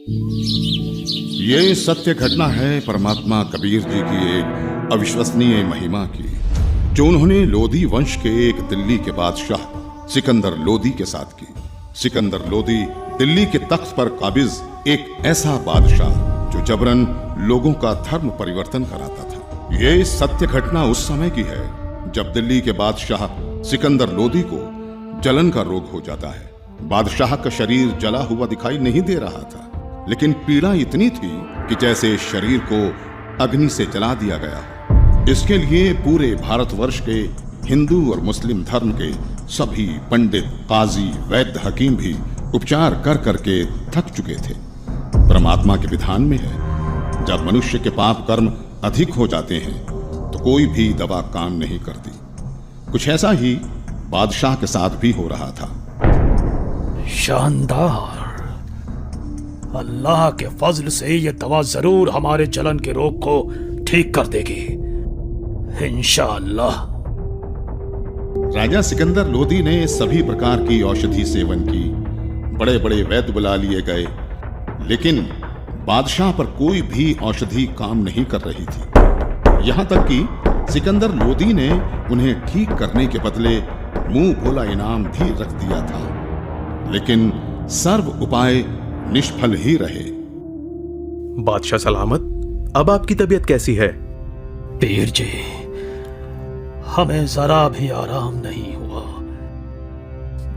ये सत्य घटना है परमात्मा कबीर जी की एक अविश्वसनीय महिमा की, जो उन्होंने लोधी वंश के एक दिल्ली के बादशाह सिकंदर लोधी के साथ की। सिकंदर लोधी दिल्ली के तख्त पर काबिज एक ऐसा बादशाह जो जबरन लोगों का धर्म परिवर्तन कराता था। ये सत्य घटना उस समय की है जब दिल्ली के बादशाह सिकंदर लोधी को जलन का रोग हो जाता है। बादशाह का शरीर जला हुआ दिखाई नहीं दे रहा था, लेकिन पीड़ा इतनी थी कि जैसे शरीर को अग्नि से जला दिया गया हो। इसके लिए पूरे भारतवर्ष के हिंदू और मुस्लिम धर्म के सभी पंडित, काजी, वैद्य, हकीम भी उपचार कर करके थक चुके थे। परमात्मा के विधान में है, जब मनुष्य के पाप कर्म अधिक हो जाते हैं तो कोई भी दवा काम नहीं करती। कुछ ऐसा ही बादशाह के साथ भी हो रहा था। शानदार। अल्लाह के फजल से ये दवा जरूर हमारे जलन के रोग को ठीक कर देगी, इंशाअल्लाह। राजा सिकंदर लोधी ने सभी प्रकार की औषधि सेवन की, बड़े बड़े वैद्य बुला लिए गए, लेकिन बादशाह पर कोई भी औषधि काम नहीं कर रही थी। यहां तक कि सिकंदर लोधी ने उन्हें ठीक करने के बदले मुंह भोला इनाम भी रख दिया था, लेकिन सर्व उपाय निष्फल ही रहे। बादशाह सलामत, अब आपकी तबीयत कैसी है? पीर जी, हमें जरा भी आराम नहीं हुआ।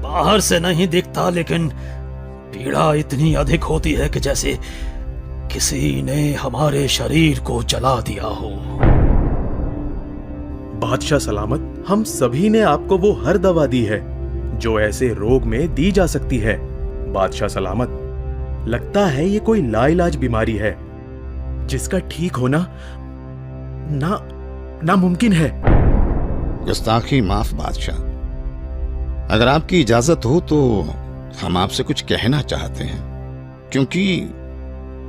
बाहर से नहीं दिखता, लेकिन पीड़ा इतनी अधिक होती है कि जैसे किसी ने हमारे शरीर को जला दिया हो। बादशाह सलामत, हम सभी ने आपको वो हर दवा दी है जो ऐसे रोग में दी जा सकती है। बादशाह सलामत, लगता है ये कोई लाइलाज बीमारी है जिसका ठीक होना नामुमकिन है। गुस्ताखी माफ बादशाह, अगर आपकी इजाजत हो तो हम आपसे कुछ कहना चाहते हैं, क्योंकि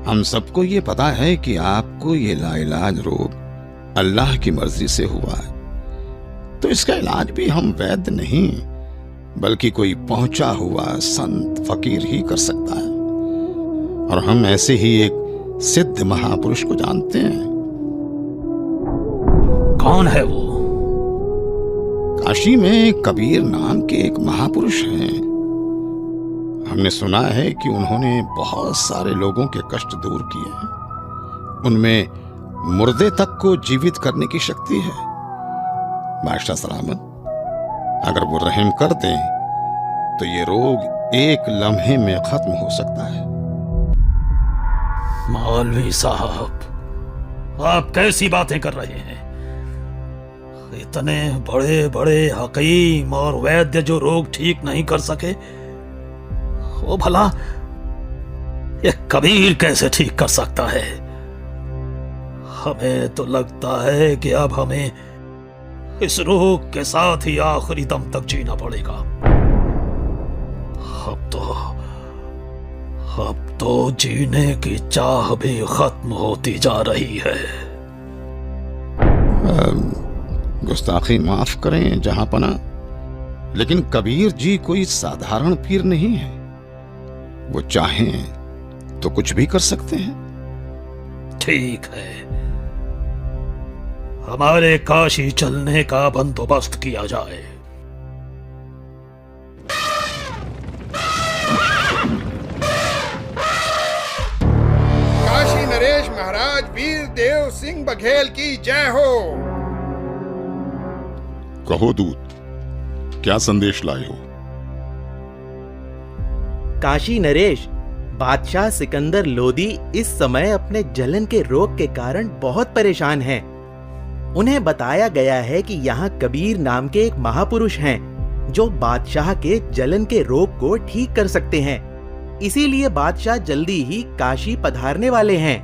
हम सबको ये पता है कि आपको ये लाइलाज रोग अल्लाह की मर्जी से हुआ है, तो इसका इलाज भी हम वैद्य नहीं बल्कि कोई पहुंचा हुआ संत फकीर ही कर सकता है। और हम ऐसे ही एक सिद्ध महापुरुष को जानते हैं। कौन है वो? काशी में कबीर नाम के एक महापुरुष हैं। हमने सुना है कि उन्होंने बहुत सारे लोगों के कष्ट दूर किए हैं। उनमें मुर्दे तक को जीवित करने की शक्ति है। बादशाह सलामत, अगर वो रहम कर दें तो ये रोग एक लम्हे में खत्म हो सकता है। मौलवी साहब, आप कैसी बातें कर रहे हैं? इतने बड़े बड़े हकीम और वैद्य जो रोग ठीक नहीं कर सके, वो भला ये कबीर कैसे ठीक कर सकता है? हमें तो लगता है कि अब हमें इस रोग के साथ ही आखिरी दम तक जीना पड़ेगा। अब तो जीने की चाह भी खत्म होती जा रही है। गुस्ताखी माफ करें जहांपना, लेकिन कबीर जी कोई साधारण पीर नहीं है। वो चाहें तो कुछ भी कर सकते हैं। ठीक है, हमारे काशी चलने का बंदोबस्त किया जाए। काशी नरेश महाराज वीर देव सिंह बघेल की जय हो। कहो दूत, क्या संदेश लाए हो? काशी नरेश, बादशाह सिकंदर लोधी इस समय अपने जलन के रोग के कारण बहुत परेशान हैं। उन्हें बताया गया है कि यहाँ कबीर नाम के एक महापुरुष हैं जो बादशाह के जलन के रोग को ठीक कर सकते हैं। इसीलिए बादशाह जल्दी ही काशी पधारने वाले हैं।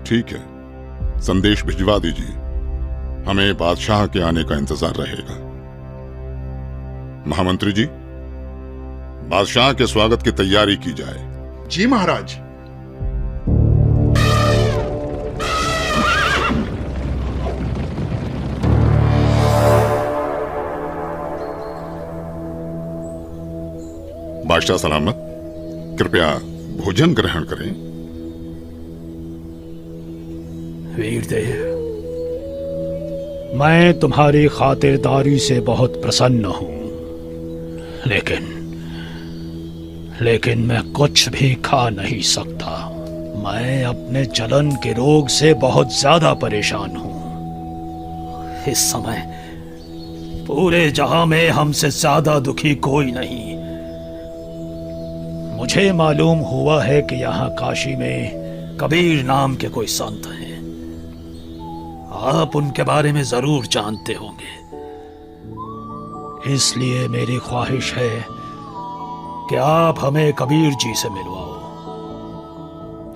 ठीक है, संदेश भिजवा दीजिए। हमें बादशाह के आने का इंतजार रहेगा। महामंत्री जी, बादशाह के स्वागत की तैयारी की जाए। जी महाराज। बादशाह सलामत, कृपया भोजन ग्रहण करें। वीरदेव, मैं तुम्हारी खातिरदारी से बहुत प्रसन्न हूं, लेकिन मैं कुछ भी खा नहीं सकता। मैं अपने जलन के रोग से बहुत ज्यादा परेशान हूं। इस समय पूरे जहां में हमसे ज्यादा दुखी कोई नहीं। मुझे मालूम हुआ है कि यहाँ काशी में कबीर नाम के कोई संत हैं। आप उनके बारे में जरूर जानते होंगे, इसलिए मेरी ख्वाहिश है कि आप हमें कबीर जी से मिलवाओ।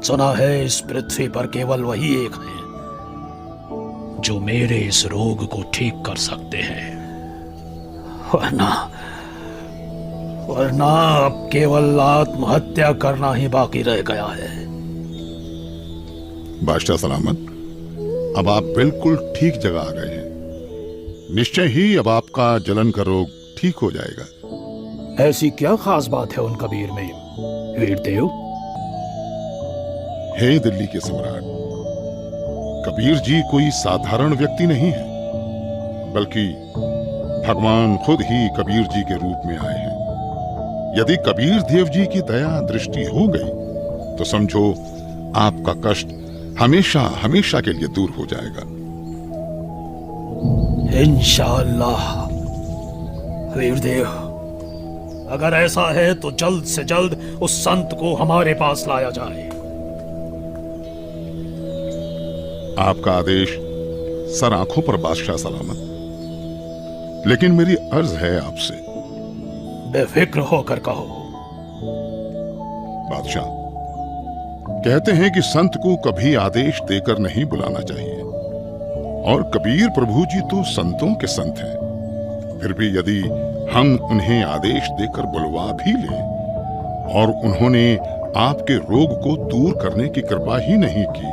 सुना है इस पृथ्वी पर केवल वही एक हैं जो मेरे इस रोग को ठीक कर सकते हैं, वरना अब केवल आत्महत्या करना ही बाकी रह गया है। बादशाह सलामत, अब आप बिल्कुल ठीक जगह आ गए हैं। निश्चय ही अब आपका जलन का रोग ठीक हो जाएगा। ऐसी क्या खास बात है उन कबीर में, वीरदेव? हे दिल्ली के सम्राट, कबीर जी कोई साधारण व्यक्ति नहीं है, बल्कि भगवान खुद ही कबीर जी के रूप में आए हैं। यदि कबीर देव जी की दया दृष्टि हो गई तो समझो आपका कष्ट हमेशा हमेशा के लिए दूर हो जाएगा। इंशाअल्लाह। वीरदेव, अगर ऐसा है तो जल्द से जल्द उस संत को हमारे पास लाया जाए। आपका आदेश सर आंखों पर बादशाह सलामत, लेकिन मेरी अर्ज है आपसे। बेफिक्र होकर कहो। बादशाह, कहते हैं कि संत को कभी आदेश देकर नहीं बुलाना चाहिए, और कबीर प्रभु जी तो संतों के संत हैं। फिर भी यदि हम उन्हें आदेश देकर बुलवा भी लें और उन्होंने आपके रोग को दूर करने की कृपा ही नहीं की,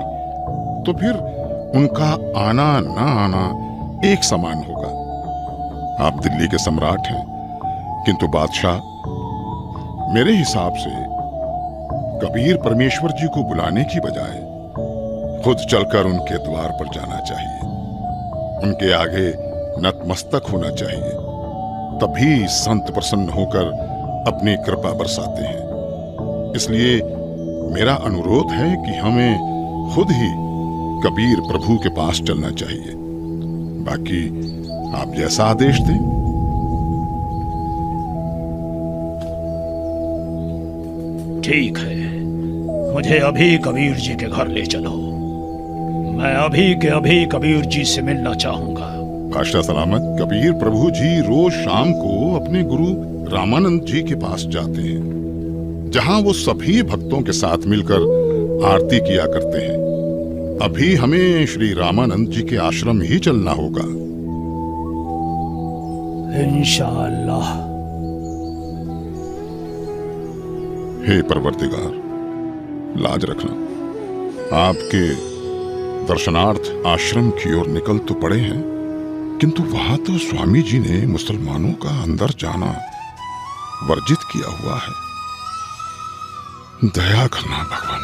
तो फिर उनका आना ना आना एक समान होगा। आप दिल्ली के सम्राट हैं, किंतु बादशाह, मेरे हिसाब से कबीर परमेश्वर जी को बुलाने की बजाय खुद चलकर उनके द्वार पर जाना चाहिए, उनके आगे नतमस्तक होना चाहिए। तभी संत प्रसन्न होकर अपनी कृपा बरसाते हैं। इसलिए मेरा अनुरोध है कि हमें खुद ही कबीर प्रभु के पास चलना चाहिए। बाकी आप जैसा आदेश दें। ठीक है, मुझे अभी कबीर जी के घर ले चलो। मैं अभी के अभी कबीर जी से मिलना चाहूंगा। बादशाह सलामत, कबीर प्रभु जी रोज शाम को अपने गुरु रामानंद जी के पास जाते हैं, जहां वो सभी भक्तों के साथ मिलकर आरती किया करते हैं। अभी हमें श्री रामानंद जी के आश्रम ही चलना होगा। इंशाअल्लाह। हे परवरदिगार, लाज रखना। आपके दर्शनार्थ आश्रम की ओर निकल तो पड़े हैं, किंतु वहां तो स्वामी जी ने मुसलमानों का अंदर जाना वर्जित किया हुआ है। दया करना भगवान।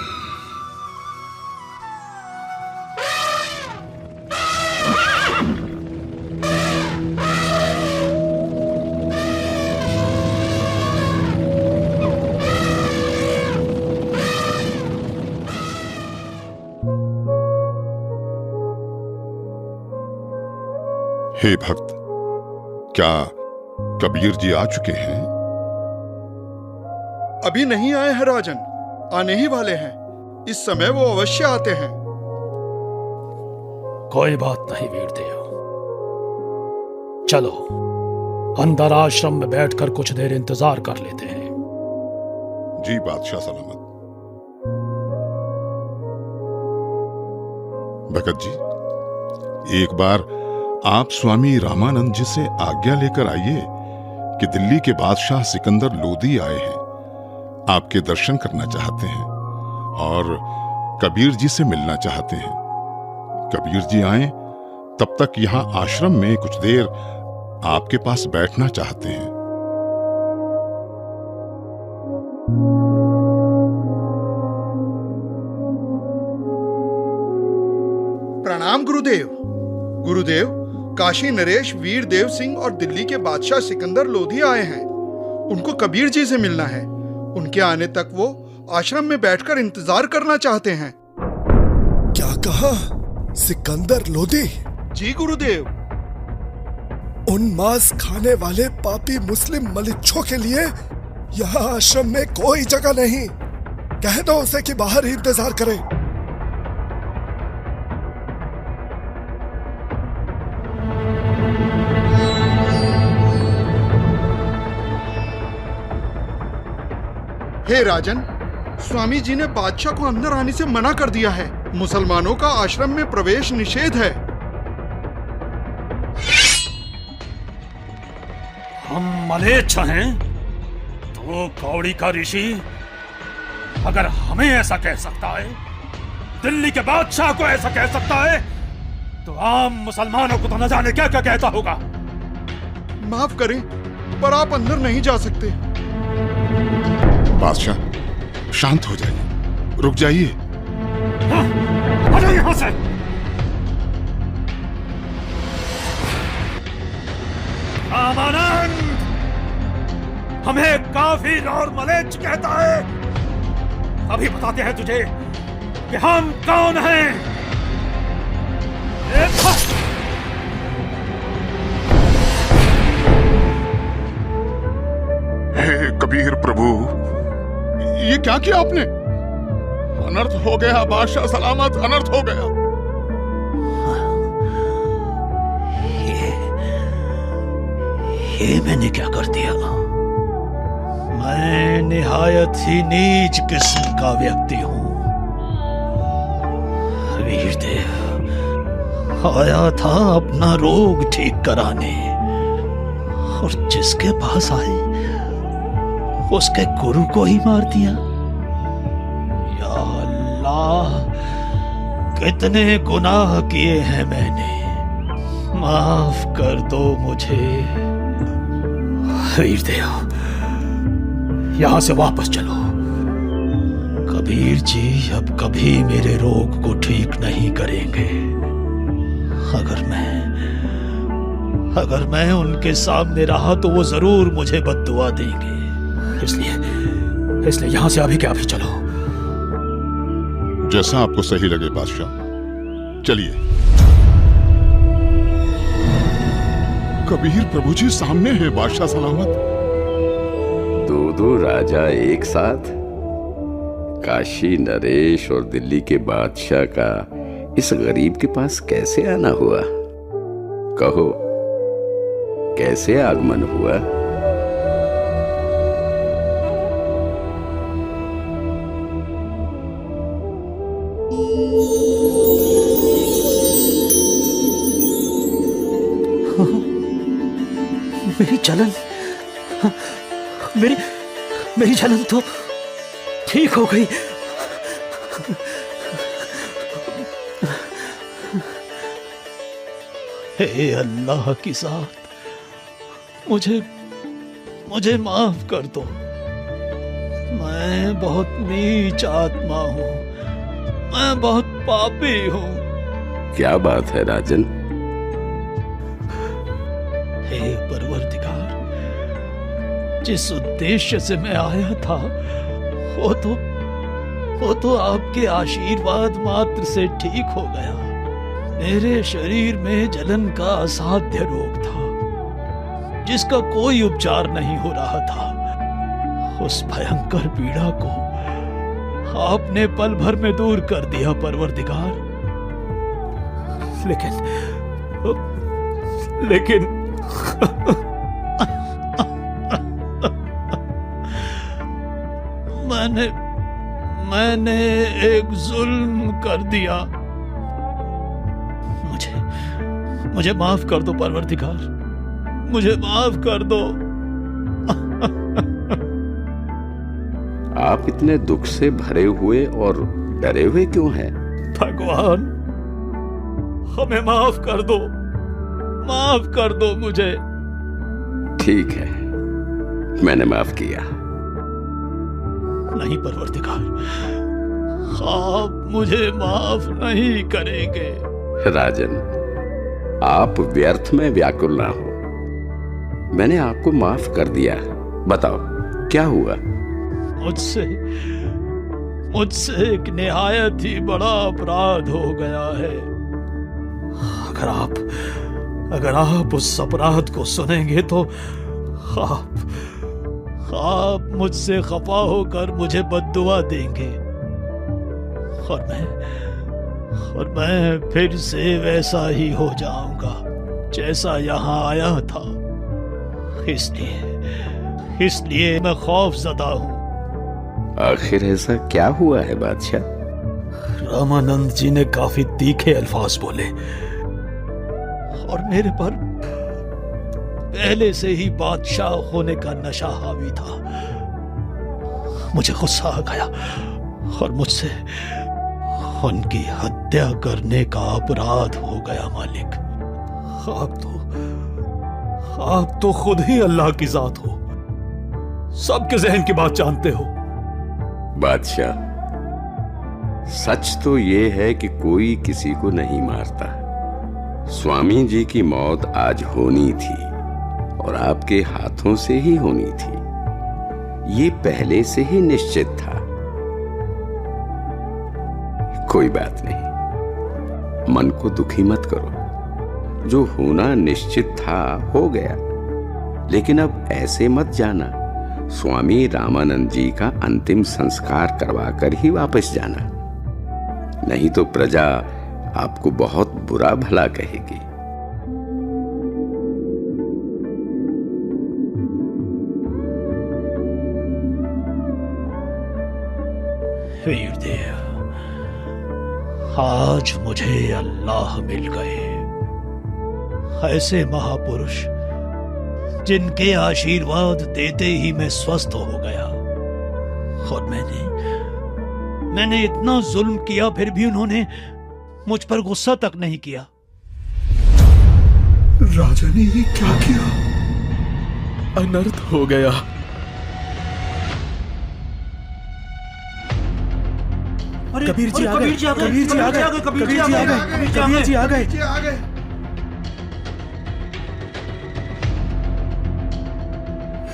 हे भक्त, क्या कबीर जी आ चुके हैं? अभी नहीं आए हैं राजन, आने ही वाले हैं। इस समय वो अवश्य आते हैं। कोई बात नहीं वीरदेव, चलो अंदर आश्रम में बैठकर कुछ देर इंतजार कर लेते हैं। जी बादशाह सलामत। भगत जी, एक बार आप स्वामी रामानंद जी से आज्ञा लेकर आइए कि दिल्ली के बादशाह सिकंदर लोदी आए हैं, आपके दर्शन करना चाहते हैं और कबीर जी से मिलना चाहते हैं। कबीर जी आए तब तक यहां आश्रम में कुछ देर आपके पास बैठना चाहते हैं। गुरुदेव, काशी नरेश, वीर देव सिंह और दिल्ली के बादशाह सिकंदर लोधी आए हैं। उनको कबीर जी से मिलना है। उनके आने तक वो आश्रम में बैठकर इंतजार करना चाहते हैं। क्या कहा? सिकंदर लोधी? जी गुरुदेव। उन मांस खाने वाले पापी मुस्लिम मलिच्छों के लिए यहाँ आश्रम में कोई जगह नहीं। कह दो उसे कि बाहर ही इंतजार करे। हे राजन, स्वामी जी ने बादशाह को अंदर आने से मना कर दिया है। मुसलमानों का आश्रम में प्रवेश निषेध है। हम मलेच्छ हैं तो कौड़ी का ऋषि अगर हमें ऐसा कह सकता है, दिल्ली के बादशाह को ऐसा कह सकता है, तो आम मुसलमानों को तो न जाने क्या क्या कहता होगा। माफ करें, पर आप अंदर नहीं जा सकते। बादशाह, शांत हो जाइए, रुक जाइए। आ जाओ यहां से। रामानंद हमें काफिर और मलेच्छ कहता है। अभी बताते हैं तुझे कि हम कौन हैं। हे कबीर प्रभु, ये क्या किया आपने? अनर्थ हो गया बादशाह सलामत, अनर्थ हो गया। ये मैंने क्या कर दिया? मैं निहायत ही नीच किस्म का व्यक्ति हूं। वीरदेव आया था अपना रोग ठीक कराने, और जिसके पास आए उसके गुरु को ही मार दिया। या अल्लाह, कितने गुनाह किए हैं मैंने, माफ कर दो मुझे। वीरदेव, यहां से वापस चलो। कबीर जी अब कभी मेरे रोग को ठीक नहीं करेंगे। अगर मैं उनके सामने रहा तो वो जरूर मुझे बद्दुआ देंगे। इसलिए यहां से अभी के अभी चलो। जैसा आपको सही लगे बादशाह, चलिए। कबीर प्रभु जी सामने है बादशाह सलामत। दो राजा एक साथ? काशी नरेश और दिल्ली के बादशाह का इस गरीब के पास कैसे आना हुआ? कहो, कैसे आगमन हुआ? मेरी जलन, मेरी जलन तो ठीक हो गई। हे अल्लाह की ज़ात, मुझे माफ कर दो। मैं बहुत नीच आत्मा हूं, मैं बहुत पापी हूं। क्या बात है राजन? हे परवरदिगार, जिस उद्देश्य से मैं आया था वो तो आपके आशीर्वाद मात्र से ठीक हो गया। मेरे शरीर में जलन का असाध्य रोग था, जिसका कोई उपचार नहीं हो रहा था। उस भयंकर पीड़ा को आपने पल भर में दूर कर दिया परवरदिगार। लेकिन मैंने एक जुल्म कर दिया। मुझे माफ कर दो परवरदिगार, मुझे माफ कर दो। आप इतने दुख से भरे हुए और डरे हुए क्यों हैं? भगवान, हमें माफ कर दो मुझे। ठीक है, मैंने माफ किया। नहीं परवरदिगार, आप मुझे माफ नहीं करेंगे। राजन, आप व्यर्थ में व्याकुल ना हो। मैंने आपको माफ कर दिया। बताओ क्या हुआ? मुझसे एक निहायत ही बड़ा अपराध हो गया है। अगर आप उस अपराध को सुनेंगे तो आप मुझसे खफा होकर मुझे बद्दुआ देंगे और मैं फिर से वैसा ही हो जाऊंगा जैसा यहां आया था। इसलिए मैं खौफजदा हूं। आखिर ऐसा क्या हुआ है बादशाह? रामानंद जी ने काफी तीखे अल्फाज बोले और मेरे पर पहले से ही बादशाह होने का नशा हावी था। मुझे गुस्सा आ गया और मुझसे उनकी हत्या करने का अपराध हो गया। मालिक, आप तो खुद ही अल्लाह की जात हो, सबके जहन की बात जानते हो। बादशाह, सच तो ये है कि कोई किसी को नहीं मारता। स्वामी जी की मौत आज होनी थी और आपके हाथों से ही होनी थी। ये पहले से ही निश्चित था। कोई बात नहीं, मन को दुखी मत करो। जो होना निश्चित था हो गया। लेकिन अब ऐसे मत जाना, स्वामी रामानंद जी का अंतिम संस्कार करवाकर ही वापस जाना, नहीं तो प्रजा आपको बहुत बुरा भला कहेगी। वीरदेव, आज मुझे अल्लाह मिल गए, ऐसे महापुरुष जिनके आशीर्वाद देते ही मैं स्वस्थ हो गया। और मैंने इतना जुल्म किया, फिर भी उन्होंने मुझ पर गुस्सा तक नहीं किया। राजा ने ये क्या किया? अनर्थ हो गया। कबीर जी आ गए, कबीर जी आ गए, कबीर जी आ गए, कबीर जी आ गए।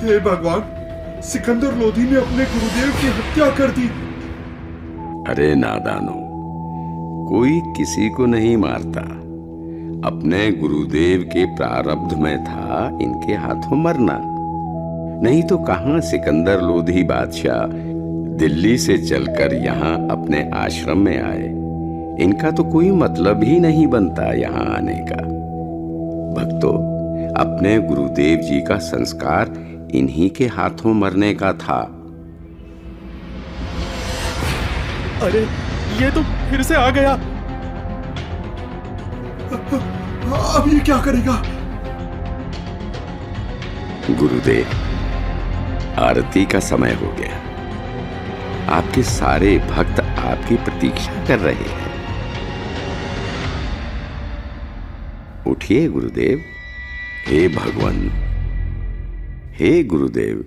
हे भगवान, सिकंदर लोधी ने अपने गुरुदेव की हत्या कर दी। अरे नादानो, कोई किसी को नहीं मारता। अपने गुरुदेव के प्रारब्ध में था इनके हाथों मरना। नहीं तो कहां सिकंदर लोधी बादशाह दिल्ली से चलकर यहाँ अपने आश्रम में आए। इनका तो कोई मतलब ही नहीं बनता यहाँ आने का। भक्तों, अपने गुरुदेव जी का संस्कार इन्हीं के हाथों मरने का था। अरे ये तो फिर से आ गया। अब ये क्या करेगा? गुरुदेव, आरती का समय हो गया। आपके सारे भक्त आपकी प्रतीक्षा कर रहे हैं। उठिए गुरुदेव। हे भगवान, हे गुरुदेव,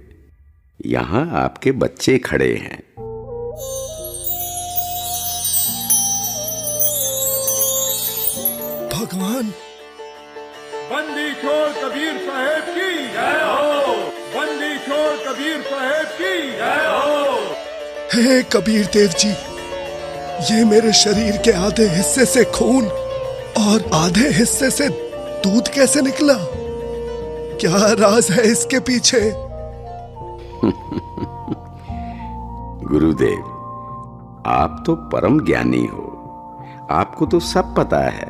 यहां आपके बच्चे खड़े हैं। भगवान, बंदी छोड़ कबीर साहेब की जय हो। बंदी छोड़ कबीर साहेब की जय हो। हे कबीर देव जी, ये मेरे शरीर के आधे हिस्से से खून और आधे हिस्से से दूध कैसे निकला? क्या राज है इसके पीछे? गुरुदेव, आप तो परम ज्ञानी हो, आपको तो सब पता है।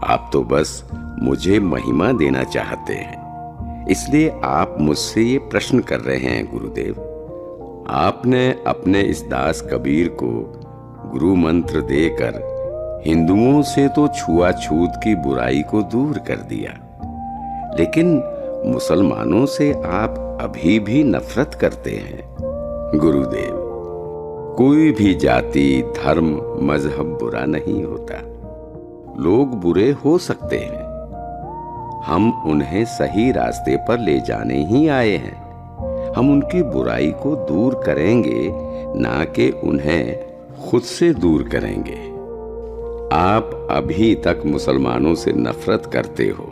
आप तो बस मुझे महिमा देना चाहते हैं, इसलिए आप मुझसे ये प्रश्न कर रहे हैं। गुरुदेव, आपने अपने इस दास कबीर को गुरु मंत्र देकर हिंदुओं से तो छुआछूत की बुराई को दूर कर दिया, लेकिन मुसलमानों से आप अभी भी नफरत करते हैं। गुरुदेव, कोई भी जाति, धर्म, मजहब बुरा नहीं होता। लोग बुरे हो सकते हैं, हम उन्हें सही रास्ते पर ले जाने ही आए हैं। हम उनकी बुराई को दूर करेंगे, ना कि उन्हें खुद से दूर करेंगे। आप अभी तक मुसलमानों से नफरत करते हो,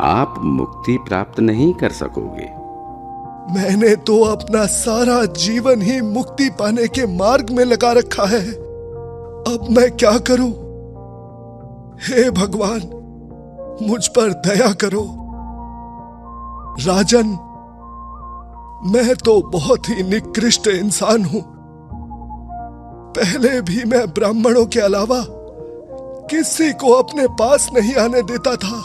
आप मुक्ति प्राप्त नहीं कर सकोगे। मैंने तो अपना सारा जीवन ही मुक्ति पाने के मार्ग में लगा रखा है। अब मैं क्या करूं? हे भगवान, मुझ पर दया करो। राजन, मैं तो बहुत ही निकृष्ट इंसान हूं। पहले भी मैं ब्राह्मणों के अलावा किसी को अपने पास नहीं आने देता था,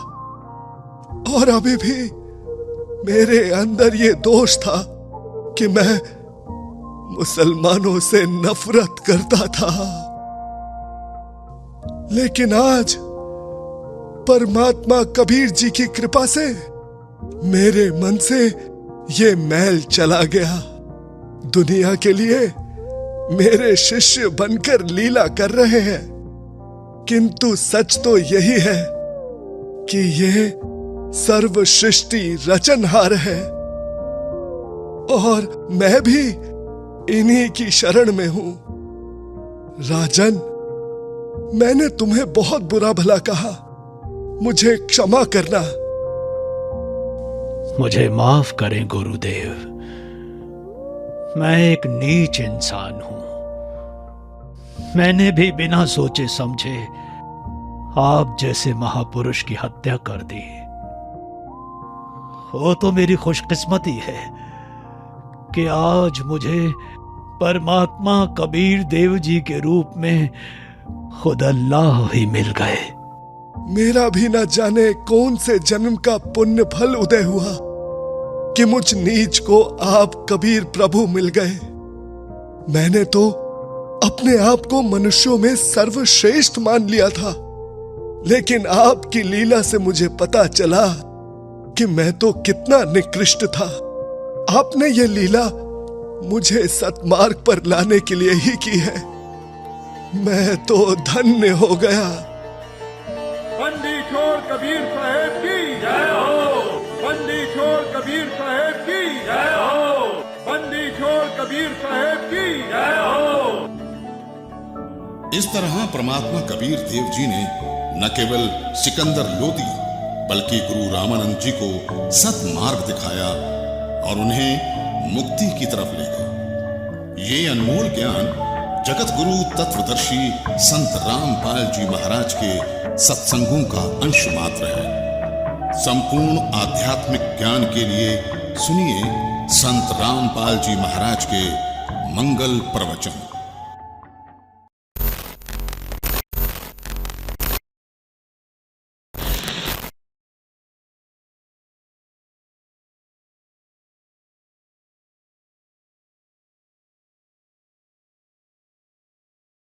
और अभी भी मेरे अंदर ये दोष था कि मैं मुसलमानों से नफरत करता था। लेकिन आज परमात्मा कबीर जी की कृपा से मेरे मन से ये मैल चला गया। दुनिया के लिए मेरे शिष्य बनकर लीला कर रहे हैं, किंतु सच तो यही है कि ये सर्व सृष्टि रचनहार है, और मैं भी इन्हीं की शरण में हूं। राजन, मैंने तुम्हें बहुत बुरा भला कहा, मुझे क्षमा करना। मुझे माफ करें गुरुदेव, मैं एक नीच इंसान हूं। मैंने भी बिना सोचे समझे आप जैसे महापुरुष की हत्या कर दी। वो तो मेरी खुशकिस्मती है कि आज मुझे परमात्मा कबीर देव जी के रूप में खुद अल्लाह ही मिल गए। मेरा भी न जाने कौन से जन्म का पुण्य फल उदय हुआ कि मुझ नीच को आप कबीर प्रभु मिल गए। मैंने तो अपने आप को मनुष्यों में सर्वश्रेष्ठ मान लिया था, लेकिन आपकी लीला से मुझे पता चला कि मैं तो कितना निकृष्ट था। आपने ये लीला मुझे सतमार्ग पर लाने के लिए ही की है। मैं तो धन्य हो गया। बंदी छोड़ कबीर साहेब की जय हो। बंदी छोड़ कबीर साहेब की जय हो। बंदी छोड़ कबीर साहेब की जय हो। इस तरह परमात्मा कबीर देव जी ने न केवल सिकंदर लोदी बल्कि गुरु रामानंद जी को सतमार्ग दिखाया और उन्हें मुक्ति की तरफ ले गए। ये अनमोल ज्ञान जगत गुरु तत्वदर्शी संत रामपाल जी महाराज के सत्संगों का अंश मात्र है। संपूर्ण आध्यात्मिक ज्ञान के लिए सुनिए संत रामपाल जी महाराज के मंगल प्रवचन।